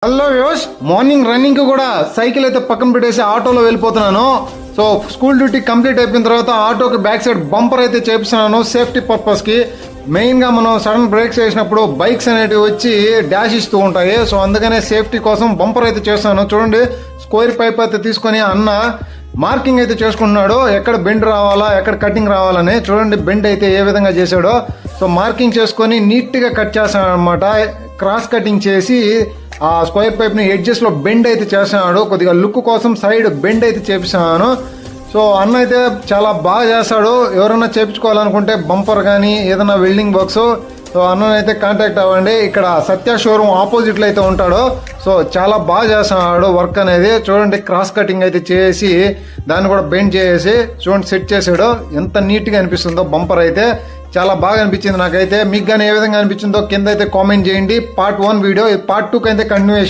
Hello యోష్, morning running కి కూడా cycle అయితే పక్కన పెట్టేసి ఆటోలో వెళ్ళిపోతున్నాను. సో స్కూల్ డ్యూటీ కంప్లీట్ అయిపోయిన తర్వాత ఆటోకి బ్యాక్ సైడ్ బంపర్ అయితే చేపిస్తున్నాను సేఫ్టీ పర్పస్ కి. మెయిన్ గా మనం సడన్ బ్రేక్స్ వేసినప్పుడు బైక్స్ అనేటివి వచ్చి డాష్ ఇస్తూ ఉంటాయి. సో అందుకనే సేఫ్టీ కోసం బంపర్ అయితే చేస్తాను. చూడండి, స్క్వేర్ పైప్ అయితే తీసుకొని అన్న మార్కింగ్ అయితే చేసుకుంటున్నాడు, ఎక్కడ బెండ్ రావాలా ఎక్కడ కటింగ్ రావాలని. చూడండి బెండ్ అయితే ఏ విధంగా చేశాడో. సో మార్కింగ్ చేసుకొని నీట్ గా కట్ చేస్తాను అనమాట. క్రాస్ కటింగ్ చేసి ఆ స్క్వేర్ పైప్ ని ఎడ్జెస్ లో బెండ్ అయితే చేస్తున్నాడు. కొద్దిగా లుక్ కోసం సైడ్ బెండ్ అయితే చేపిస్తున్నాను. సో అన్న అయితే చాలా బాగా చేస్తాడు. ఎవరన్నా చేపించుకోవాలనుకుంటే బంపర్ కానీ ఏదైనా వెల్డింగ్ వర్క్స్, సో అన్ననైతే కాంటాక్ట్ అవ్వండి. ఇక్కడ సత్య షోరూమ్ ఆపోజిట్ లో అయితే ఉంటాడు. సో చాలా బాగా చేస్తున్నాడు వర్క్ అనేది. చూడండి, క్రాస్ కటింగ్ అయితే చేసి దాన్ని కూడా బెండ్ చేసి చూడండి సెట్ చేసాడు. ఎంత నీట్ గా అనిపిస్తుందో బంపర్ అయితే. చాలా బాగా అనిపించింది నాకైతే. మీకు కానీ ఏ విధంగా అనిపించిందో కింద అయితే కామెంట్ చేయండి. పార్ట్ 1 వీడియో, పార్ట్ 2 అయితే కంటిన్యూషన్.